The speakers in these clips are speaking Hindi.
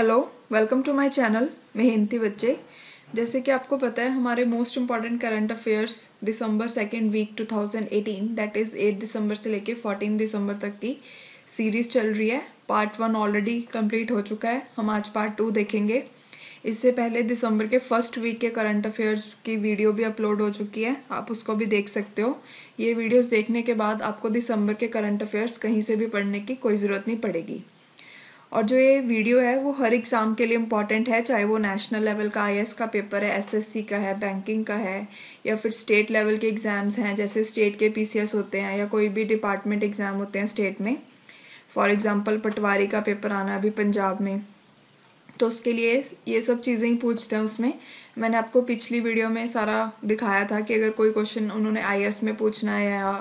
Hello, welcome to my channel मेहनती बच्चे। जैसे कि आपको पता है हमारे most important current affairs December second week 2018 that is 8 December से लेके 14 दिसंबर तक की सीरीज़ चल रही है। पार्ट 1 ऑलरेडी कंप्लीट हो चुका है, हम आज पार्ट 2 देखेंगे। इससे पहले दिसंबर के फर्स्ट वीक के करंट अफेयर्स की वीडियो भी अपलोड हो चुकी है, आप उसको भी देख सकते हो। ये वीडियोस देखने के बाद आपको दिसंबर के करंट अफेयर्स कहीं से भी पढ़ने की कोई ज़रूरत नहीं पड़ेगी। और जो ये वीडियो है वो हर एग्ज़ाम के लिए इम्पॉर्टेंट है, चाहे वो नेशनल लेवल का आईएएस का पेपर है, एसएससी का है, बैंकिंग का है, या फिर स्टेट लेवल के एग्ज़ाम्स हैं जैसे स्टेट के पीसीएस होते हैं या कोई भी डिपार्टमेंट एग्ज़ाम होते हैं स्टेट में। फॉर एग्ज़ाम्पल पटवारी का पेपर आना अभी पंजाब में, तो उसके लिए ये सब चीज़ें ही पूछते हैं उसमें। मैंने आपको पिछली वीडियो में सारा दिखाया था कि अगर कोई क्वेश्चन उन्होंने आईएएस में पूछना है या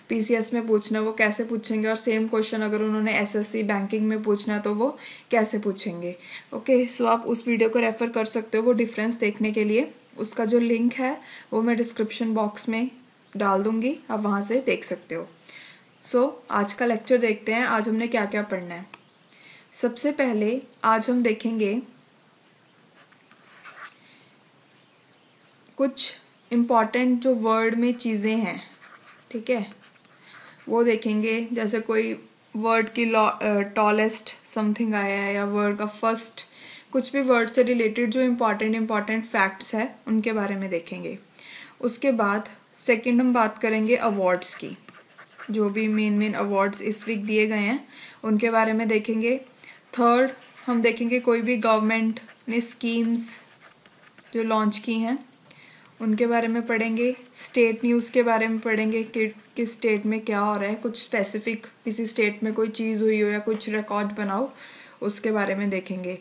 पीसीएस में पूछना है वो कैसे पूछेंगे, और सेम क्वेश्चन अगर उन्होंने एसएससी बैंकिंग में पूछना है तो वो कैसे पूछेंगे। ओके, सो आप उस वीडियो को रेफ़र कर सकते हो वो डिफरेंस देखने के लिए। उसका जो लिंक है वो मैं डिस्क्रिप्शन बॉक्स में डाल दूँगी, आप वहाँ से देख सकते हो। सो आज का लेक्चर देखते हैं, आज हमने क्या क्या पढ़ना है। सबसे पहले आज हम देखेंगे कुछ इम्पॉर्टेंट जो वर्ड में चीज़ें हैं, ठीक है, वो देखेंगे। जैसे कोई वर्ड की टॉलेस्ट समथिंग आया है या वर्ड का फर्स्ट, कुछ भी वर्ड से रिलेटेड जो इम्पॉर्टेंट फैक्ट्स है उनके बारे में देखेंगे। उसके बाद सेकंड हम बात करेंगे अवार्ड्स की, जो भी मेन अवार्ड्स इस वीक दिए गए हैं उनके बारे में देखेंगे। थर्ड हम देखेंगे कोई भी गवर्नमेंट ने स्कीम्स जो लॉन्च की हैं उनके बारे में पढ़ेंगे। स्टेट न्यूज़ के बारे में पढ़ेंगे कि किस स्टेट में क्या हो रहा है, कुछ स्पेसिफिक किसी स्टेट में कोई चीज़ हुई हो या कुछ रिकॉर्ड बनाओ उसके बारे में देखेंगे।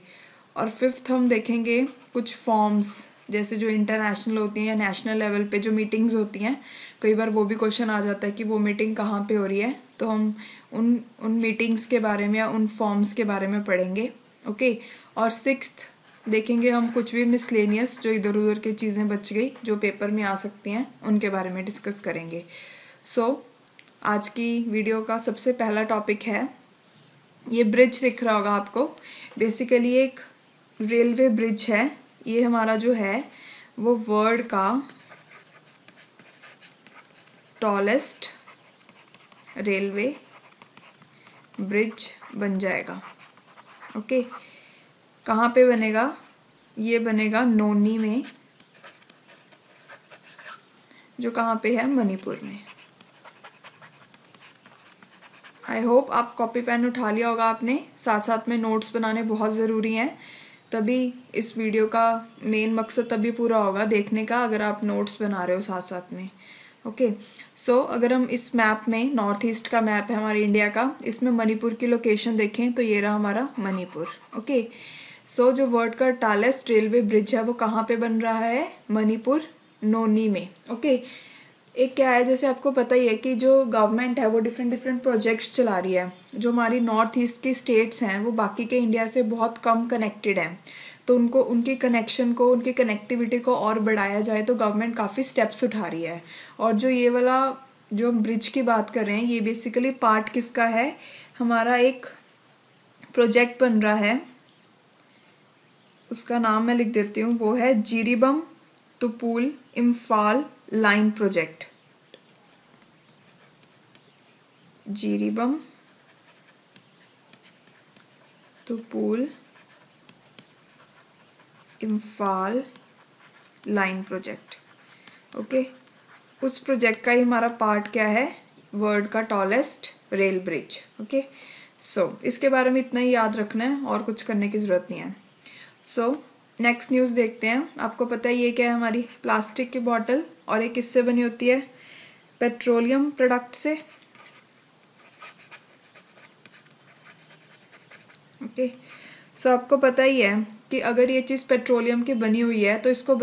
और फिफ्थ हम देखेंगे कुछ फॉर्म्स, जैसे जो इंटरनेशनल होती हैं या नेशनल लेवल पे जो मीटिंग्स होती हैं, कई बार वो भी क्वेश्चन आ जाता है कि वो मीटिंग कहाँ पे हो रही है, तो हम उन मीटिंग्स के बारे में या उन फॉर्म्स के बारे में पढ़ेंगे। ओके, और सिक्स्थ देखेंगे हम कुछ भी मिसलेनियस जो इधर उधर की चीज़ें बच गई जो पेपर में आ सकती हैं उनके बारे में डिस्कस करेंगे। सो आज की वीडियो का सबसे पहला टॉपिक है, ये ब्रिज दिख रहा होगा आपको, बेसिकली एक रेलवे ब्रिज है। ये हमारा जो है वो वर्ल्ड का टॉलेस्ट रेलवे ब्रिज बन जाएगा। ओके, कहाँ पे बनेगा? ये बनेगा नोनी में, जो कहाँ पे है? मणिपुर में। आई होप आप कॉपी पेन उठा लिया होगा आपने, साथ साथ में नोट्स बनाने बहुत ज़रूरी हैं, तभी इस वीडियो का मेन मकसद तभी पूरा होगा देखने का अगर आप नोट्स बना रहे हो साथ साथ में। ओके, सो अगर हम इस मैप में, नॉर्थ ईस्ट का मैप है हमारे इंडिया का, इसमें मणिपुर की लोकेशन देखें तो ये रहा हमारा मणिपुर। ओके, सो जो वर्ल्ड का टालेस्ट रेलवे ब्रिज है वो कहाँ पे बन रहा है? मणिपुर, नोनी में। ओके, एक क्या है, जैसे आपको पता ही है कि जो गवर्नमेंट है वो डिफरेंट प्रोजेक्ट्स चला रही है। जो हमारी नॉर्थ ईस्ट की स्टेट्स हैं वो बाकी के इंडिया से बहुत कम कनेक्टेड हैं, तो उनको उनकी कनेक्शन को, उनकी कनेक्टिविटी को और बढ़ाया जाए तो गवर्नमेंट काफ़ी स्टेप्स उठा रही है। और जो ये वाला जो ब्रिज की बात कर रहे हैं ये बेसिकली पार्ट किसका है? हमारा एक प्रोजेक्ट बन रहा है, उसका नाम मैं लिख देती हूँ, वो है Jiribam Tupul Imphal line project. Jiribam Tupul Imphal line project. Okay, उस प्रोजेक्ट का ही हमारा पार्ट क्या है? वर्ल्ड का tallest rail bridge. Okay, so इसके बारे में इतना ही याद रखना है और कुछ करने की ज़रूरत नहीं है। सो नेक्स्ट न्यूज़ देखते हैं। आपको पता है ये क्या है? हमारी प्लास्टिक की बॉटल, और ये किससे बनी होती है? पेट्रोलियम प्रोडक्ट से। ओके, सो आपको पता ही है कि अगर ये चीज़ पेट्रोलियम की बनी हुई है तो इसको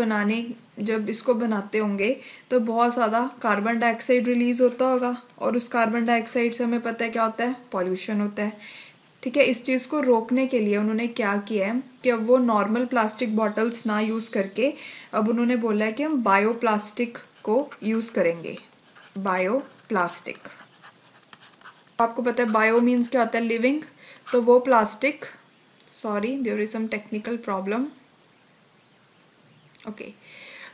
जब इसको बनाते होंगे तो बहुत ज़्यादा कार्बन डाइऑक्साइड रिलीज़ होता होगा, और उस कार्बन डाइऑक्साइड से हमें पता है क्या होता है? पॉल्यूशन होता है। ठीक है, इस चीज़ को रोकने के लिए उन्होंने क्या किया है कि अब वो नॉर्मल प्लास्टिक बॉटल्स ना यूज़ करके अब उन्होंने बोला है कि हम बायो प्लास्टिक को यूज़ करेंगे। बायो प्लास्टिक, आपको पता है बायो मीन्स क्या होता है? लिविंग, तो वो plastic, sorry, there is some technical problem. Okay,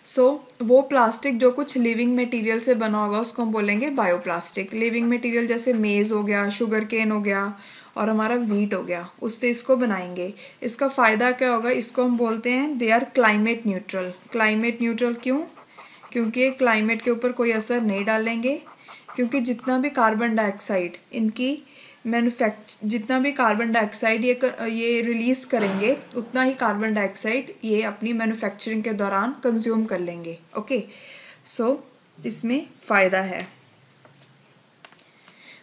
so वो प्लास्टिक जो कुछ लिविंग मटेरियल से बना होगा उसको हम बोलेंगे बायोप्लास्टिक। लिविंग मटेरियल जैसे मेज हो गया, शुगर केन हो गया और हमारा वीट हो गया, उससे इसको बनाएंगे। इसका फ़ायदा क्या होगा, इसको हम बोलते हैं they are climate neutral. Climate neutral क्यों? क्योंकि ये क्लाइमेट के ऊपर कोई असर नहीं डालेंगे, क्योंकि जितना भी कार्बन डाइऑक्साइड इनकी जितना भी कार्बन डाइऑक्साइड ये रिलीज करेंगे, उतना ही कार्बन डाइऑक्साइड ये अपनी मैन्युफैक्चरिंग के दौरान कंज्यूम कर लेंगे। ओके, सो इसमें फ़ायदा है।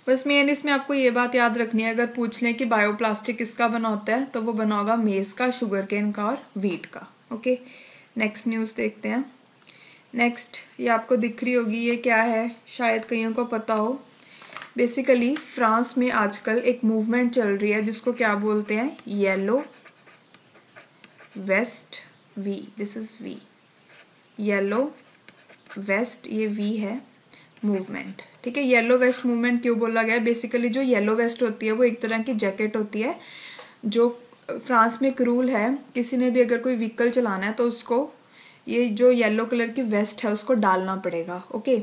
बस मेन इसमें आपको ये बात याद रखनी है, अगर पूछ लें कि बायोप्लास्टिक किसका बना होता है तो वो बना होगा मेज़ का, शुगर केन का और वीट का। ओके, नेक्स्ट न्यूज़ देखते हैं। नेक्स्ट ये आपको दिख रही होगी, ये क्या है, शायद कईयों को पता हो। बेसिकली फ्रांस में आजकल एक मूवमेंट चल रही है जिसको क्या बोलते हैं, yellow vest V. This is V, yellow vest, ये वी है मूवमेंट। ठीक है, येलो वेस्ट मूवमेंट क्यों बोला गया? बेसिकली जो येलो वेस्ट होती है वो एक तरह की जैकेट होती है। जो फ्रांस में एक रूल है, किसी ने भी अगर कोई व्हीकल चलाना है तो उसको ये जो येलो कलर की वेस्ट है उसको डालना पड़ेगा। ओके,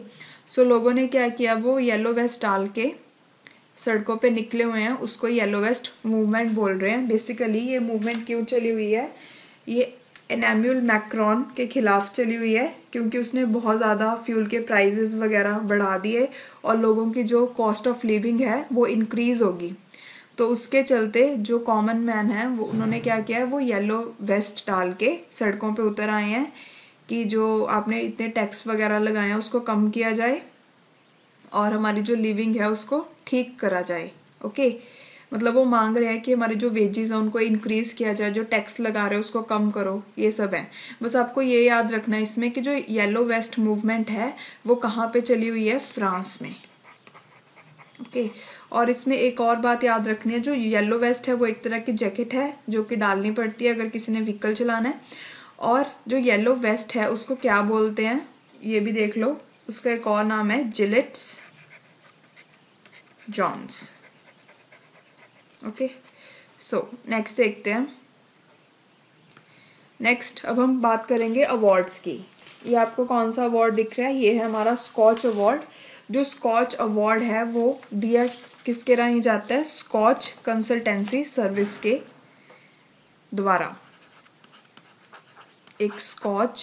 सो लोगों ने क्या किया, वो येलो वेस्ट डाल के सड़कों पे निकले हुए हैं, उसको येलो वेस्ट मूवमेंट बोल रहे हैं। बेसिकली ये मूवमेंट क्यों चली हुई है, ये एनाम्यूल मैक्रॉन के खिलाफ चली हुई है, क्योंकि उसने बहुत ज़्यादा फ्यूल के प्राइजेस वगैरह बढ़ा दिए और लोगों की जो कॉस्ट ऑफ लिविंग है वो इंक्रीज़ होगी। तो उसके चलते जो कॉमन मैन है वो उन्होंने क्या किया है, वो येलो वेस्ट डाल के सड़कों पे उतर आए हैं कि जो आपने इतने टैक्स वगैरह लगाए हैं उसको कम किया जाए और हमारी जो लिविंग है उसको ठीक करा जाए। ओके, मतलब वो मांग रहे हैं कि हमारे जो वेजेस हैं उनको इंक्रीज किया जाए, जो टैक्स लगा रहे हैं उसको कम करो, ये सब है। बस आपको ये याद रखना है इसमें कि जो येलो वेस्ट मूवमेंट है वो कहाँ पे चली हुई है, फ्रांस में। ओके, और इसमें एक और बात याद रखनी है, जो येलो वेस्ट है वो एक तरह की जैकेट है जो कि डालनी पड़ती है अगर किसी ने व्हीकल चलाना है। और जो येलो वेस्ट है उसको क्या बोलते हैं ये भी देख लो, उसका एक और नाम है जिलेट्स जॉन्स। ओके, सो नेक्स्ट देखते हैं। नेक्स्ट अब हम बात करेंगे अवार्ड्स की। ये आपको कौन सा अवार्ड दिख रहा है, ये है हमारा स्कॉच अवार्ड। जो स्कॉच अवार्ड है वो दिया किसके राही जाता है, स्कॉच कंसल्टेंसी सर्विस के द्वारा। एक स्कॉच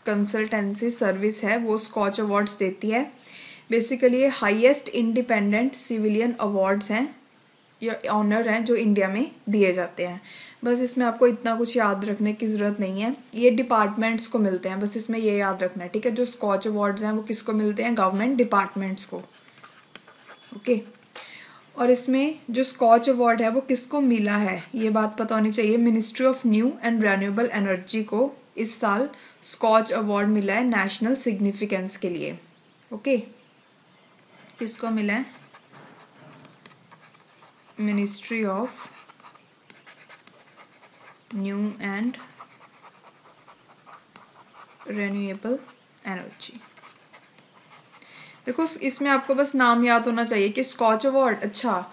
कंसल्टेंसी सर्विस है वो स्कॉच अवार्ड्स देती है। बेसिकली ये हाईएस्ट इंडिपेंडेंट सिविलियन अवार्ड्स हैं या ऑनर हैं जो इंडिया में दिए जाते हैं। बस इसमें आपको इतना कुछ याद रखने की ज़रूरत नहीं है, ये डिपार्टमेंट्स को मिलते हैं, बस इसमें ये याद रखना है। ठीक है, जो स्कॉच अवार्ड्स हैं वो किसको मिलते हैं, गवर्नमेंट डिपार्टमेंट्स को। ओके, और इसमें जो स्कॉच अवार्ड है वो किसको मिला है ये बात पता होनी चाहिए। Ministry of new and renewable energy को इस साल स्कॉच अवार्ड मिला है नेशनल सिग्निफिकेंस के लिए। ओके, किसको मिला है, ministry of new and renewable energy. देखो इसमें आपको बस नाम याद होना चाहिए कि स्कॉच अवार्ड, अच्छा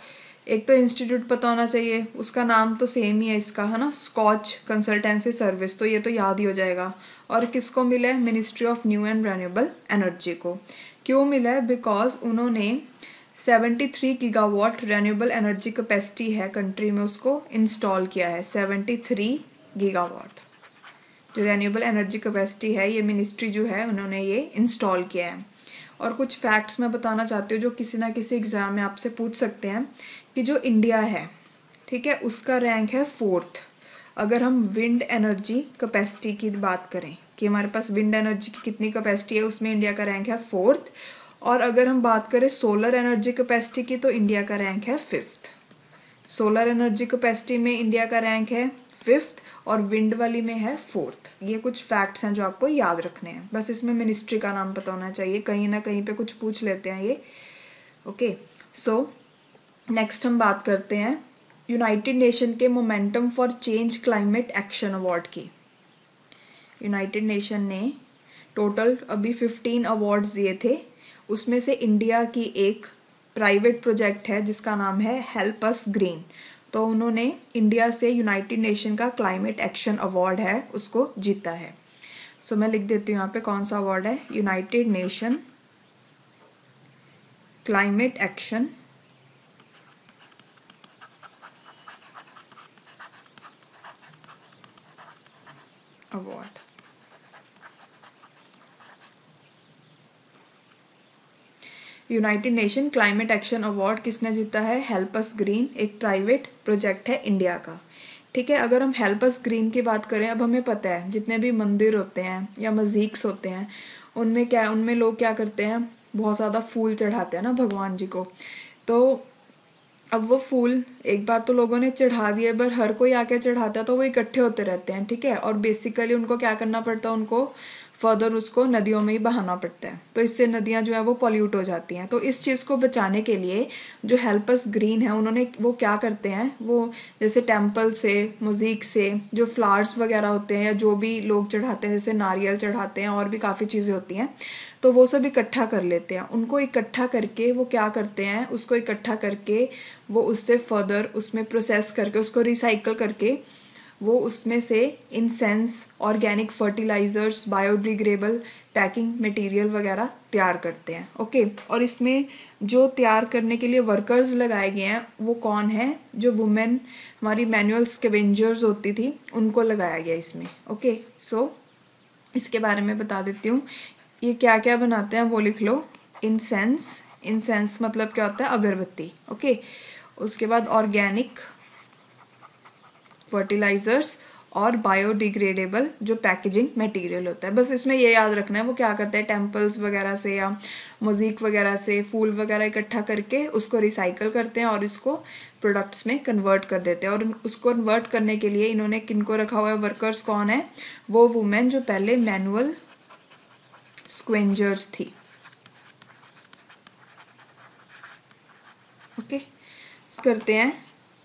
एक तो इंस्टीट्यूट पता होना चाहिए, उसका नाम तो सेम ही है इसका, है ना, स्कॉच कंसल्टेंसी सर्विस, तो ये तो याद ही हो जाएगा। और किसको मिला है, ministry of new and renewable energy को। क्यों मिला है, बिकॉज उन्होंने 73 गीगावाट रिन्यूएबल एनर्जी कैपेसिटी है कंट्री में, उसको इंस्टॉल किया है। 73 गीगावाट जो रिन्यूएबल एनर्जी कैपेसिटी है, ये मिनिस्ट्री जो है उन्होंने ये इंस्टॉल किया है। और कुछ फैक्ट्स मैं बताना चाहती हूँ जो किसी ना किसी एग्ज़ाम में आपसे पूछ सकते हैं कि जो इंडिया है, ठीक है, उसका रैंक है 4th। अगर हम विंड एनर्जी कैपेसिटी की बात करें कि हमारे पास विंड एनर्जी की कितनी कैपेसिटी है, उसमें इंडिया का रैंक है 4th। और अगर हम बात करें सोलर एनर्जी कैपेसिटी की तो इंडिया का रैंक है 5th। सोलर एनर्जी कैपेसिटी में इंडिया का रैंक है 5th और विंड वाली में है 4th। ये कुछ फैक्ट्स हैं जो आपको याद रखने हैं, बस इसमें मिनिस्ट्री का नाम पता होना चाहिए, कहीं ना कहीं पे कुछ पूछ लेते हैं ये। ओके, सो नेक्स्ट हम बात करते हैं यूनाइटेड नेशन के momentum for change climate action award की। यूनाइटेड नेशन ने टोटल अभी 15 अवार्ड्स दिए थे, उसमें से इंडिया की एक प्राइवेट प्रोजेक्ट है जिसका नाम है हेल्प अस ग्रीन। तो उन्होंने इंडिया से यूनाइटेड नेशन का क्लाइमेट एक्शन अवार्ड है उसको जीता है। सो मैं लिख देती हूँ यहाँ पे कौन सा अवार्ड है, United nation climate action award. United nation climate action award किसने जीता है, हेल्प अस ग्रीन, एक प्राइवेट प्रोजेक्ट है इंडिया का। ठीक है, अगर हम हेल्प अस ग्रीन की बात करें, अब हमें पता है जितने भी मंदिर होते हैं या मस्जिद्स होते हैं उनमें क्या, उनमें लोग क्या करते हैं, बहुत ज़्यादा फूल चढ़ाते हैं ना भगवान जी को। तो अब वो फूल एक बार तो लोगों ने चढ़ा दिए, पर हर कोई आके चढ़ाता है तो वो इकट्ठे होते रहते हैं। ठीक है, और बेसिकली उनको क्या करना पड़ता है, उनको फर्दर उसको नदियों में ही बहाना पड़ता है, तो इससे नदियां जो है वो पॉल्यूट हो जाती हैं। तो इस चीज़ को बचाने के लिए जो हेल्प अस ग्रीन है उन्होंने वो क्या करते हैं, वो जैसे टेम्पल से, मस्जिद से जो फ्लावर्स वगैरह होते हैं या जो भी लोग चढ़ाते हैं, जैसे नारियल चढ़ाते हैं और भी काफ़ी चीज़ें होती हैं, तो वो सब इकट्ठा कर लेते हैं। उनको इकट्ठा करके वो क्या करते हैं, उसको इकट्ठा करके वो उससे फर्दर उसमें प्रोसेस करके उसको रिसाइकल करके वो उसमें से incense, organic fertilisers, biodegradable packing material वगैरह तैयार करते हैं। ओके, और इसमें जो तैयार करने के लिए वर्कर्स लगाए गए हैं वो कौन है, जो वुमेन हमारी मैनुअल स्कैवेंजर्स होती थी उनको लगाया गया इसमें। ओके, सो इसके बारे में बता देती हूँ, ये क्या क्या बनाते हैं वो लिख लो। इंसेंस, इंसेंस मतलब क्या होता है, अगरबत्ती। ओके, उसके बाद ऑर्गेनिक फर्टिलाइजर्स और बायोडिग्रेडेबल जो पैकेजिंग मटेरियल होता है। बस इसमें ये याद रखना है वो क्या करते हैं, टेम्पल्स वगैरह से या मस्जिद वगैरह से फूल वगैरह इकट्ठा करके उसको रिसाइकल करते हैं और इसको प्रोडक्ट्स में कन्वर्ट कर देते हैं। और उसको कन्वर्ट करने के लिए इन्होंने किनको रखा हुआ है, वर्कर्स कौन है, वो वुमेन जो पहले मैनुअल स्क्वेंजर्स थी। ओके, करते हैं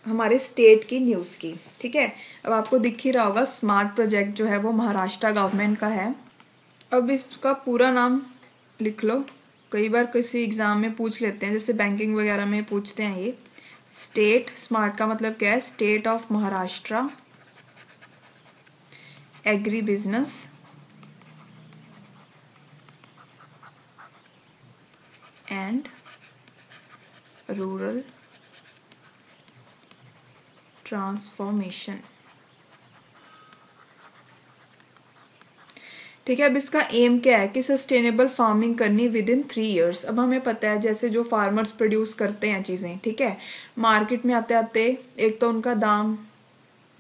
हमारे स्टेट की न्यूज़ की। ठीक है, अब आपको दिख ही रहा होगा स्मार्ट प्रोजेक्ट जो है वो महाराष्ट्र गवर्नमेंट का है। अब इसका पूरा नाम लिख लो, कई बार किसी एग्ज़ाम में पूछ लेते हैं, जैसे बैंकिंग वगैरह में पूछते हैं ये। स्टेट स्मार्ट का मतलब क्या है, state of Maharashtra agri business and rural transformation. ठीक है, अब इसका एम क्या है कि सस्टेनेबल फार्मिंग करनी विद इन 3 ईयर्स। अब हमें पता है जैसे जो फार्मर्स प्रोड्यूस करते हैं चीज़ें, ठीक है, मार्केट में आते आते एक तो उनका दाम,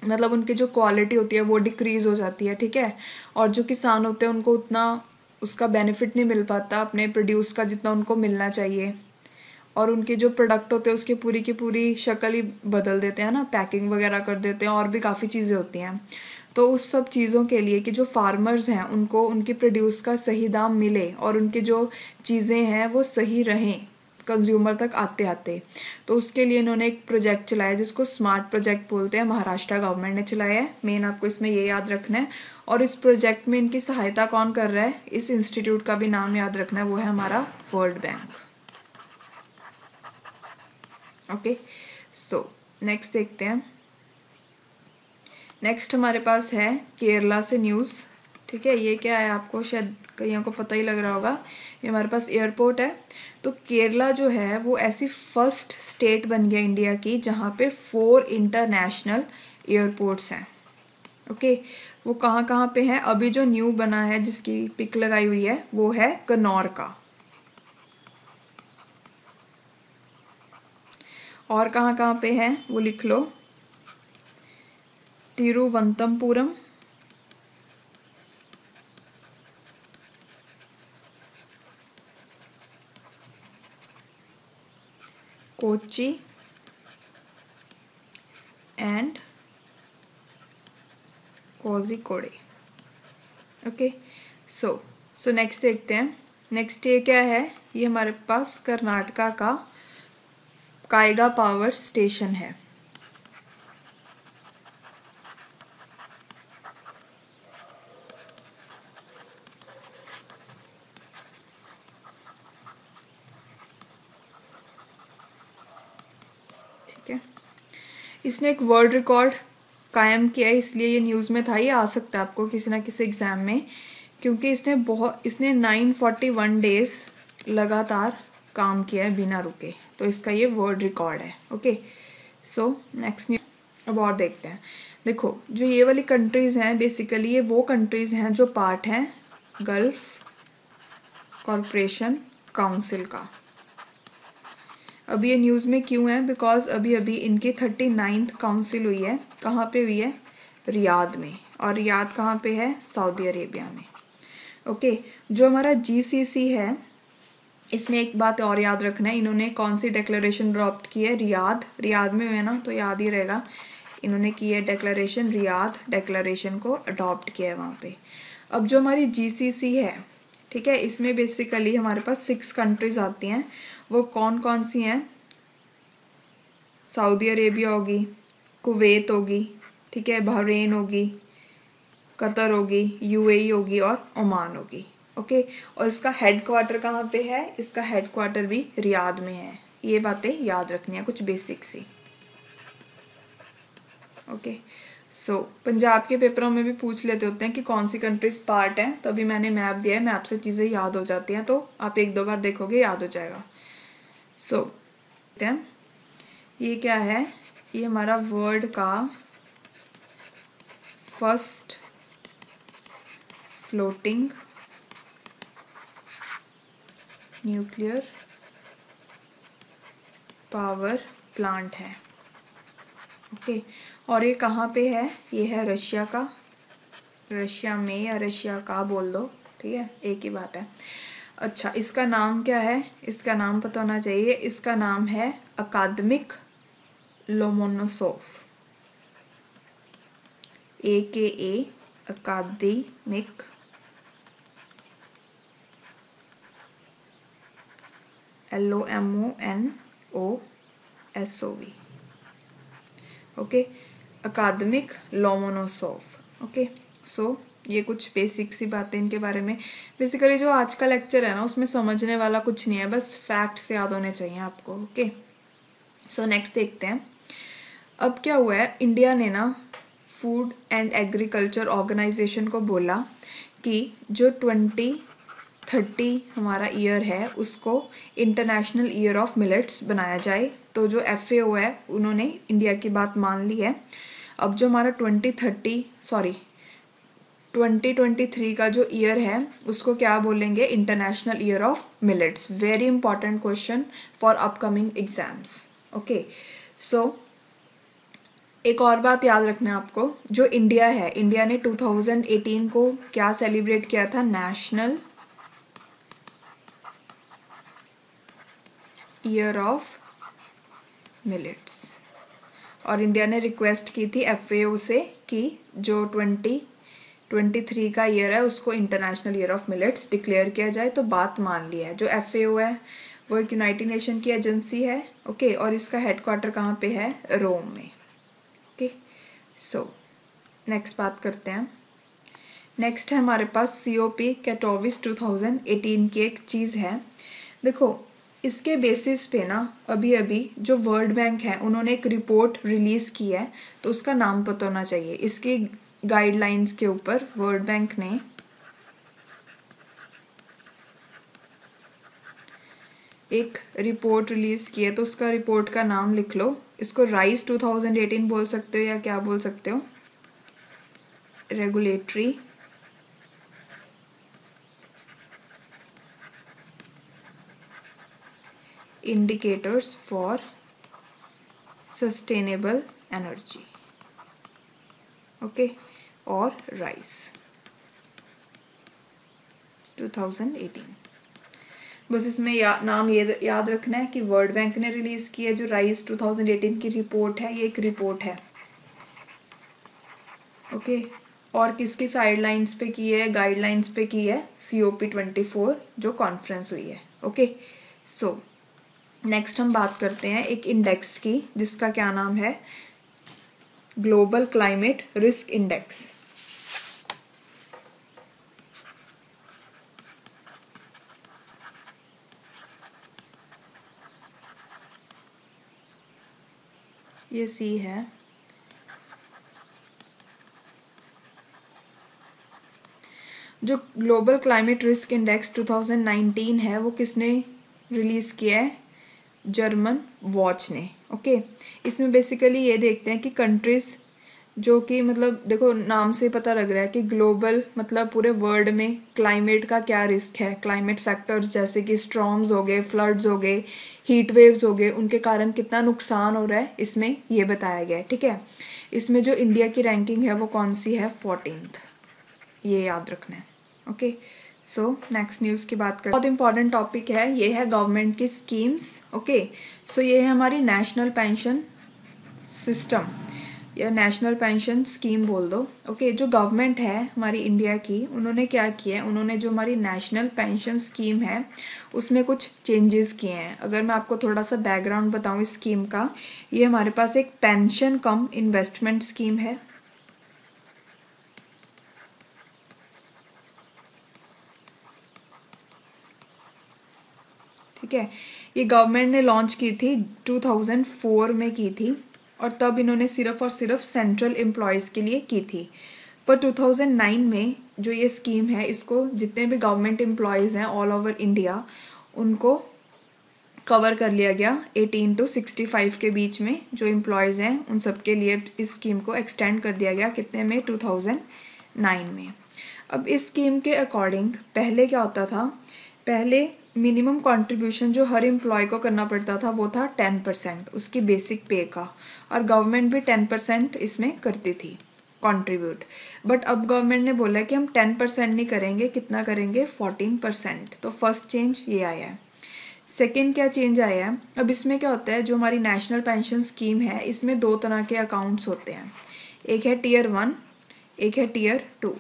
मतलब उनकी जो क्वालिटी होती है वो डिक्रीज हो जाती है। ठीक है, और जो किसान होते हैं उनको उतना उसका बेनिफिट नहीं मिल पाता अपने प्रोड्यूस का जितना उनको मिलना चाहिए, और उनके जो प्रोडक्ट होते हैं उसकी पूरी की पूरी शक्ल ही बदल देते हैं ना, पैकिंग वगैरह कर देते हैं और भी काफ़ी चीज़ें होती हैं। तो उस सब चीज़ों के लिए कि जो फार्मर्स हैं उनको उनकी प्रोड्यूस का सही दाम मिले और उनकी जो चीज़ें हैं वो सही रहें कंज्यूमर तक आते आते, तो उसके लिए इन्होंने एक प्रोजेक्ट चलाया जिसको स्मार्ट प्रोजेक्ट बोलते हैं, महाराष्ट्र गवर्नमेंट ने चलाया है। मेन आपको इसमें ये याद रखना है। और इस प्रोजेक्ट में इनकी सहायता कौन कर रहा है, इस इंस्टीट्यूट का भी नाम याद रखना है, वो है हमारा world bank. Okay, so next देखते हैं। नेक्स्ट हमारे पास है केरला से न्यूज़। ठीक है, ये क्या है आपको शायद कईयों को पता ही लग रहा होगा, ये हमारे पास एयरपोर्ट है। तो केरला जो है वो ऐसी फर्स्ट स्टेट बन गया इंडिया की जहाँ पे 4 इंटरनेशनल एयरपोर्ट्स हैं। ओके, वो कहाँ कहाँ पे हैं, अभी जो न्यू बना है जिसकी पिक लगाई हुई है वो है कन्नौर का। और कहाँ कहाँ पे हैं वो लिख लो, Thiruvananthapuram, Kochi and Kozhikode. Okay, so next देखते हैं। नेक्स्ट ये क्या है, ये हमारे पास कर्नाटका का कायगा पावर स्टेशन है। ठीक है, इसने एक वर्ल्ड रिकॉर्ड कायम किया है, इसलिए ये न्यूज़ में था, ये आ सकता है आपको किसी ना किसी एग्ज़ाम में, क्योंकि इसने 941 डेज लगातार काम किया है बिना रुके, तो इसका ये वर्ल्ड रिकॉर्ड है। ओके, सो नेक्स्ट न्यूज़ अब और देखते हैं। देखो जो ये वाली कंट्रीज़ हैं, बेसिकली ये वो कंट्रीज़ हैं जो पार्ट हैं गल्फ कॉरपोरेशन काउंसिल का। अब ये न्यूज़ में क्यों है, बिकॉज अभी अभी इनकी 39th काउंसिल हुई है। कहाँ पे हुई है? रियाद में। और रियाद कहाँ पे है? सऊदी अरेबिया में। ओके, जो हमारा GCC है, इसमें एक बात और याद रखना है, इन्होंने कौन सी डिक्लेरेशन अडॉप्ट की है? रियाद में है ना, तो याद ही रहेगा, इन्होंने की है डिक्लेरेशन, रियाद डिक्लेरेशन को अडॉप्ट किया है वहाँ पे। अब जो हमारी GCC है, ठीक है, इसमें बेसिकली हमारे पास 6 कंट्रीज आती हैं। वो कौन कौन सी हैं? सऊदी अरेबिया होगी, कुवैत होगी, ठीक है, बहरीन होगी, कतर होगी, UAE होगी और ओमान होगी। ओके, और इसका हेडक्वार्टर कहाँ पे है? इसका हेडक्वार्टर भी रियाद में है। ये बातें याद रखनी है, कुछ बेसिक सी। ओके, सो पंजाब के पेपरों में भी पूछ लेते होते हैं कि कौन सी कंट्रीज पार्ट हैं, तो अभी मैंने मैप दिया है, मैप से चीज़ें याद हो जाती हैं, तो आप 1-2 बार देखोगे याद हो जाएगा। सो ये क्या है? ये हमारा वर्ल्ड का first floating nuclear power plant है। ओके, और ये कहाँ पे है? ये है रशिया का, रशिया में या रशिया का बोल दो, ठीक है, एक ही बात है। अच्छा, इसका नाम क्या है? इसका नाम पता होना चाहिए। इसका नाम है अकादमिक लोमोनोसोव, AKA अकादमिक LOMONOSOV। ओके, अकादमिक लोमोनोसोव। ओके, सो ये कुछ बेसिक सी बातें इनके बारे में। बेसिकली जो आज का लेक्चर है ना, उसमें समझने वाला कुछ नहीं है, बस फैक्ट्स याद होने चाहिए आपको। ओके, सो नेक्स्ट देखते हैं। अब क्या हुआ है, इंडिया ने ना फूड एंड एग्रीकल्चर ऑर्गेनाइजेशन को बोला कि जो 2030 हमारा ईयर है, उसको इंटरनेशनल ईयर ऑफ मिलेट्स बनाया जाए। तो जो FAO है, उन्होंने इंडिया की बात मान ली है। अब जो हमारा 2023 का जो ईयर है, उसको क्या बोलेंगे? International year of millets. Very important question for upcoming exams. Okay, so एक और बात याद रखना है आपको, जो इंडिया है, इंडिया ने 2018 को क्या सेलिब्रेट किया था? National year of millets. और इंडिया ने रिक्वेस्ट की थी FAO से कि जो 2023 का ईयर है, उसको international year of millets declare किया जाए, तो बात मान ली है। जो FAO है, वो एक यूनाइटेड नेशन की एजेंसी है। ओके, और इसका हेडक्वार्टर कहाँ पे है? रोम में। ओके, सो नेक्स्ट बात करते हैं। नेक्स्ट है हमारे पास COP कैटोविस 2018 की एक चीज़ है। देखो, इसके बेसिस पे ना अभी अभी जो वर्ल्ड बैंक है, उन्होंने एक रिपोर्ट रिलीज़ की है, तो उसका नाम पता होना चाहिए। इसकी गाइडलाइंस के ऊपर वर्ल्ड बैंक ने एक रिपोर्ट रिलीज़ की है, तो उसका रिपोर्ट का नाम लिख लो। इसको राइज 2018 बोल सकते हो या क्या बोल सकते हो? Regulatory indicators for sustainable energy. Okay, और राइस 2018। बस इसमें नाम ये याद रखना है कि वर्ल्ड बैंक ने रिलीज़ की है। जो राइस 2018 की रिपोर्ट है, ये एक रिपोर्ट है। ओके, और किसकी साइडलाइंस पे की है? गाइडलाइंस पे की है COP 24 जो कॉन्फ्रेंस हुई है। ओके, सो नेक्स्ट हम बात करते हैं एक इंडेक्स की, जिसका क्या नाम है? Global climate risk index. ये सी है। जो ग्लोबल क्लाइमेट रिस्क इंडेक्स 2019 है वो किसने रिलीज किया है? जर्मन वॉच ने। ओके, इसमें बेसिकली ये देखते हैं कि कंट्रीज जो कि मतलब देखो नाम से पता लग रहा है कि ग्लोबल मतलब पूरे वर्ल्ड में क्लाइमेट का क्या रिस्क है। क्लाइमेट फैक्टर्स जैसे कि स्टॉर्म्स हो गए, फ्लड्स हो गए, हीट वेव्स हो गए, उनके कारण कितना नुकसान हो रहा है इसमें ये बताया गया है। ठीक है, इसमें जो इंडिया की रैंकिंग है वो कौन सी है? 14th, ये याद रखना है। ओके, सो नेक्स्ट न्यूज़ की बात करते हैं। बहुत इंपॉर्टेंट टॉपिक है, ये है गवर्नमेंट की स्कीम्स। ओके, सो ये है हमारी नेशनल पेंशन सिस्टम या नेशनल पेंशन स्कीम बोल दो। ओके, जो गवर्नमेंट है हमारी इंडिया की, उन्होंने क्या किया है, उन्होंने जो हमारी नेशनल पेंशन स्कीम है उसमें कुछ चेंजेस किए हैं। अगर मैं आपको थोड़ा सा बैकग्राउंड बताऊं इस स्कीम का, ये हमारे पास एक पेंशन कम इन्वेस्टमेंट स्कीम है। ठीक है, ये गवर्नमेंट ने लॉन्च की थी 2004 में की थी, और तब इन्होंने सिर्फ और सिर्फ सेंट्रल एम्प्लॉयज़ के लिए की थी। पर 2009 में जो ये स्कीम है, इसको जितने भी गवर्नमेंट एम्प्लॉयज़ हैं ऑल ओवर इंडिया, उनको कवर कर लिया गया। 18 to 65 के बीच में जो एम्प्लॉयज़ हैं उन सब के लिए इस स्कीम को एक्सटेंड कर दिया गया। कितने में? 2009 में। अब इस स्कीम के अकॉर्डिंग पहले क्या होता था, पहले मिनिमम कंट्रीब्यूशन जो हर एम्प्लॉय को करना पड़ता था वो था 10% उसकी बेसिक पे का, और गवर्नमेंट भी 10% इसमें करती थी कंट्रीब्यूट। बट अब गवर्नमेंट ने बोला है कि हम 10% नहीं करेंगे, कितना करेंगे? 14%। तो फर्स्ट चेंज ये आया है। सेकेंड क्या चेंज आया है, अब इसमें क्या होता है, जो हमारी नेशनल पेंशन स्कीम है इसमें दो तरह के अकाउंट्स होते हैं। एक है टीयर 1, एक है टीयर 2।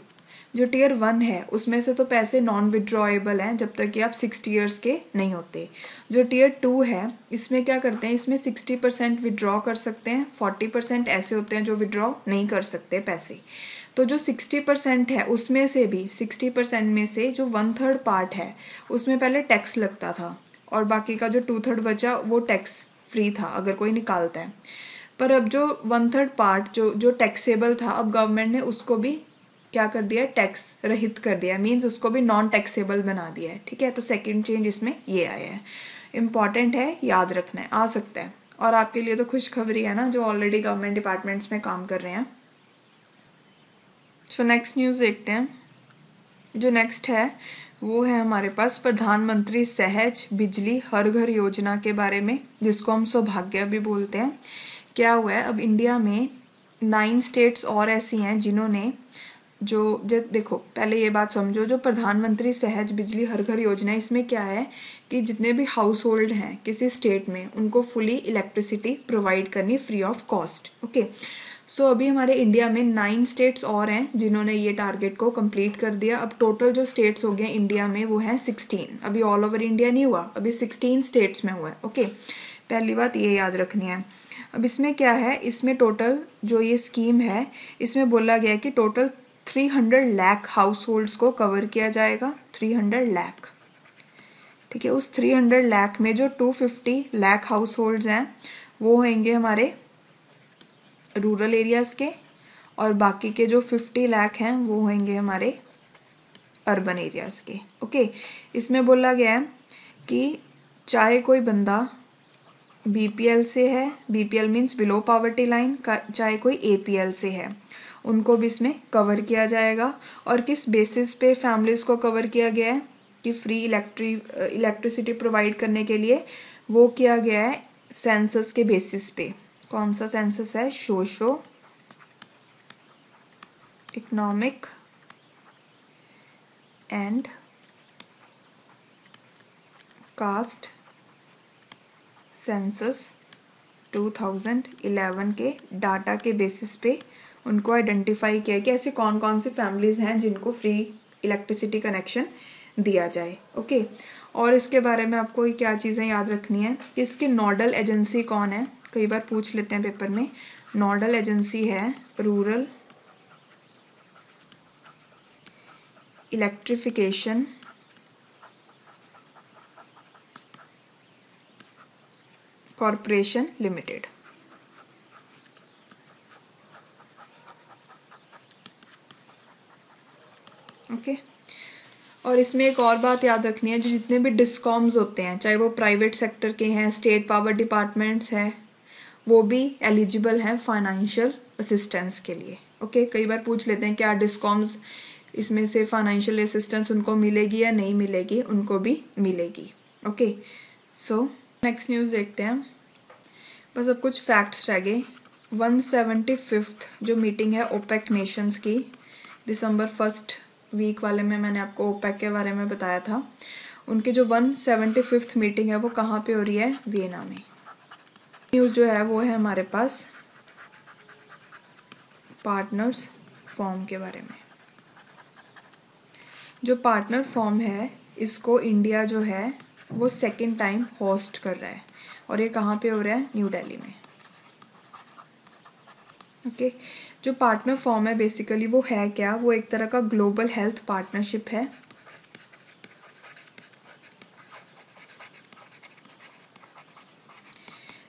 जो टीयर 1 है उसमें से तो पैसे नॉन विड्रॉएबल हैं जब तक कि आप 60 ईयर्स के नहीं होते। जो टीयर 2 है इसमें क्या करते हैं, इसमें 60% विड्रॉ कर सकते हैं, 40% ऐसे होते हैं जो विड्रॉ नहीं कर सकते पैसे। तो जो 60% है उसमें से भी 60% में से जो 1/3 पार्ट है उसमें पहले टैक्स लगता था, और बाकी का जो 2/3 बचा वो टैक्स फ्री था अगर कोई निकालता है। पर अब जो 1/3 पार्ट जो टैक्सेबल था, अब गवर्नमेंट ने उसको भी क्या कर दिया? टैक्स रहित कर दिया, मीन्स उसको भी नॉन टैक्सेबल बना दिया है। ठीक है, तो सेकंड चेंज इसमें ये आया है। इंपॉर्टेंट है, याद रखना है, आ सकता है। और आपके लिए तो खुशखबरी है ना जो ऑलरेडी गवर्नमेंट डिपार्टमेंट्स में काम कर रहे हैं। सो नेक्स्ट न्यूज़ देखते हैं। जो नेक्स्ट है वो है हमारे पास प्रधानमंत्री सहज बिजली हर घर योजना के बारे में, जिसको हम सौभाग्य भी बोलते हैं। क्या हुआ है, अब इंडिया में 9 स्टेट्स और ऐसी हैं जिन्होंने जो देखो पहले ये बात समझो, जो प्रधानमंत्री सहज बिजली हर घर योजना है इसमें क्या है कि जितने भी हाउस होल्ड हैं किसी स्टेट में उनको फुली इलेक्ट्रिसिटी प्रोवाइड करनी फ्री ऑफ कॉस्ट। ओके, सो अभी हमारे इंडिया में 9 स्टेट्स और हैं जिन्होंने ये टारगेट को कंप्लीट कर दिया। अब टोटल जो स्टेट्स हो गए इंडिया में वो है 16। अभी ऑल ओवर इंडिया नहीं हुआ, अभी 16 स्टेट्स में हुआ है। ओके, पहली बात ये याद रखनी है। अब इसमें क्या है, इसमें टोटल जो ये स्कीम है इसमें बोला गया है कि टोटल 300 लाख हाउस होल्ड्स को कवर किया जाएगा। 300 लाख, ठीक है। उस 300 लाख में जो 250 लाख हाउस होल्ड्स हैं वो होंगे हमारे रूरल एरियाज के, और बाकी के जो 50 लाख हैं वो होंगे हमारे अर्बन एरियाज के। ओके, इसमें बोला गया है कि चाहे कोई बंदा बीपीएल से है, BPL means below poverty line का, चाहे कोई एपीएल से है, उनको भी इसमें कवर किया जाएगा। और किस बेसिस पे फैमिलीज को कवर किया गया है कि फ्री इलेक्ट्रिसिटी प्रोवाइड करने के लिए, वो किया गया है सेंसस के बेसिस पे। कौन सा सेंसस है? Socio economic and caste census 2011 के डाटा के बेसिस पे उनको आइडेंटिफाई किया कि ऐसे कौन कौन सी फैमिलीज हैं जिनको फ्री इलेक्ट्रिसिटी कनेक्शन दिया जाए। ओके, और इसके बारे में आपको क्या चीज़ें याद रखनी है कि इसकी नोडल एजेंसी कौन है, कई बार पूछ लेते हैं पेपर में। नोडल एजेंसी है rural electrification corporation limited. Okay. और इसमें एक और बात याद रखनी है, जो जितने भी डिस्कॉम्स होते हैं, चाहे वो प्राइवेट सेक्टर के हैं, स्टेट पावर डिपार्टमेंट्स हैं, वो भी एलिजिबल हैं फाइनेंशियल असिस्टेंस के लिए। ओके, कई बार पूछ लेते हैं क्या डिस्कॉम्स इसमें से फाइनेंशियल असिस्टेंस उनको मिलेगी या नहीं मिलेगी, उनको भी मिलेगी। ओके, सो नेक्स्ट न्यूज़ देखते हैं। बस अब कुछ फैक्ट्स रह गए। 175th जो मीटिंग है ओपेक नेशंस की, दिसंबर 1 वीक वाले में मैंने आपको ओपेक के बारे में बताया था। उनकी जो 175th मीटिंग है वो कहाँ पे हो रही है? वियना में। न्यूज़ जो है वो है हमारे पास पार्टनर्स फॉर्म के बारे में। जो पार्टनर फॉर्म है इसको इंडिया जो है वो सेकेंड टाइम होस्ट कर रहा है, और ये कहाँ पे हो रहा है? न्यू दिल्ली में। ओके, जो पार्टनर फॉर्म है बेसिकली वो है क्या? वो एक तरह का ग्लोबल हेल्थ पार्टनरशिप है,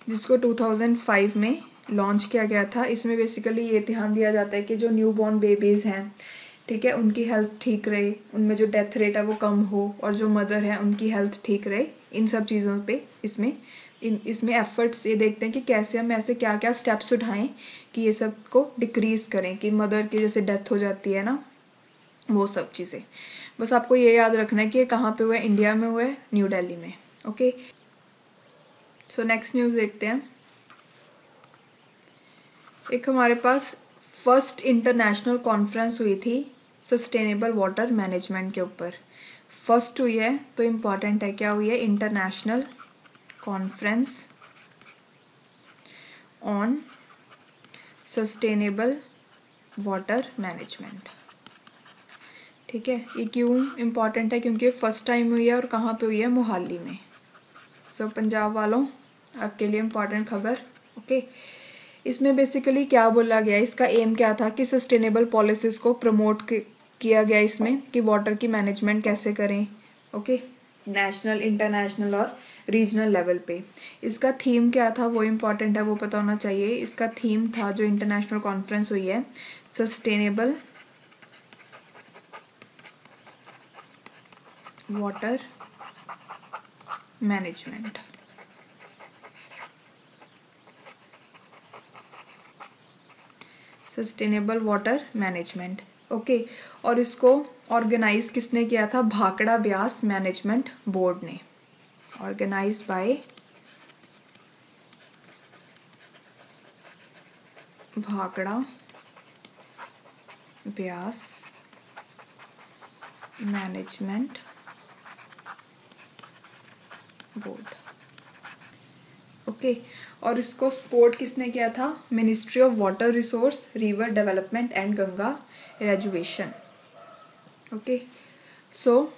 जिसको 2005 में लॉन्च किया गया था। इसमें बेसिकली ये ध्यान दिया जाता है कि जो न्यू बॉर्न बेबीज़ हैं, ठीक है, उनकी हेल्थ ठीक रहे, उनमें जो डेथ रेट है वो कम हो, और जो मदर है उनकी हेल्थ ठीक रहे। इन सब चीज़ों पे इसमें एफर्ट्स ये देखते हैं कि कैसे हम ऐसे क्या क्या स्टेप्स उठाएं कि ये सब को डिक्रीज़ करें, कि मदर की जैसे डेथ हो जाती है ना, वो सब चीज़ें। बस आपको ये याद रखना है कि ये कहाँ पे हुआ है? इंडिया में हुआ है, न्यू दिल्ली में। ओके, सो नेक्स्ट न्यूज़ देखते हैं। एक हमारे पास फर्स्ट इंटरनेशनल कॉन्फ्रेंस हुई थी सस्टेनेबल वाटर मैनेजमेंट के ऊपर। फर्स्ट हुई है तो इम्पॉर्टेंट है, क्या हुई है? International conference on sustainable water management. ठीक है, ये क्यों इम्पॉर्टेंट है? क्योंकि फर्स्ट टाइम हुई है, और कहाँ पे हुई है? मोहाली में। सो पंजाब वालों, आपके लिए इम्पॉर्टेंट खबर। ओके, इसमें बेसिकली क्या बोला गया, इसका एम क्या था कि सस्टेनेबल पॉलिसीज़ को प्रमोट किया गया इसमें, कि वाटर की मैनेजमेंट कैसे करें। ओके, नेशनल, इंटरनेशनल और रीजनल लेवल पे। इसका थीम क्या था वो इम्पॉर्टेंट है, वो पता होना चाहिए। इसका थीम था, जो इंटरनेशनल कॉन्फ्रेंस हुई है, sustainable water management. Sustainable water management. Okay, और इसको ऑर्गेनाइज किसने किया था? भाखड़ा ब्यास मैनेजमेंट बोर्ड ने। Organise by Bhakra Beas management board. Okay, और इसको सपोर्ट किसने किया था? Ministry of water resource, river development and Ganga rejuvenation. Okay, so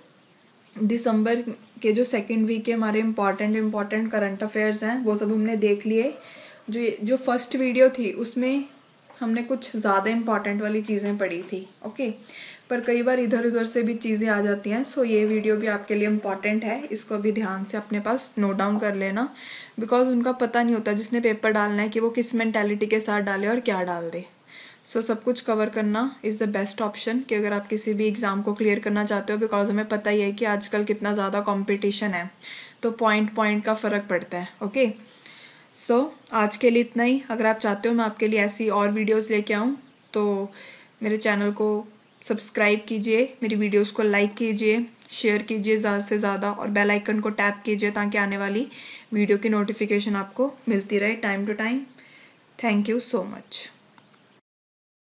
दिसंबर के जो सेकेंड वीक के हमारे इम्पॉर्टेंट करंट अफेयर्स हैं वो सब हमने देख लिए। जो फर्स्ट वीडियो थी उसमें हमने कुछ ज़्यादा इम्पॉर्टेंट वाली चीज़ें पढ़ी थी। ओके, पर कई बार इधर उधर से भी चीज़ें आ जाती हैं, सो ये वीडियो भी आपके लिए इम्पॉर्टेंट है। इसको भी ध्यान से अपने पास नोट डाउन कर लेना, बिकॉज उनका पता नहीं होता जिसने पेपर डालना है कि वो किस मेंटालिटी के साथ डाले और क्या डाल दे। सो सब कुछ कवर करना इज़ द बेस्ट ऑप्शन, कि अगर आप किसी भी एग्ज़ाम को क्लियर करना चाहते हो, बिकॉज हमें पता ही है कि आजकल कितना ज़्यादा कंपटीशन है, तो पॉइंट का फ़र्क पड़ता है। ओके, सो आज के लिए इतना ही। अगर आप चाहते हो मैं आपके लिए ऐसी और वीडियोस लेके आऊँ, तो मेरे चैनल को सब्सक्राइब कीजिए, मेरी वीडियोस को लाइक कीजिए, शेयर कीजिए ज़्यादा से ज़्यादा, और बेल आइकन को टैप कीजिए ताकि आने वाली वीडियो की नोटिफिकेशन आपको मिलती रहे time to time. Thank you so much.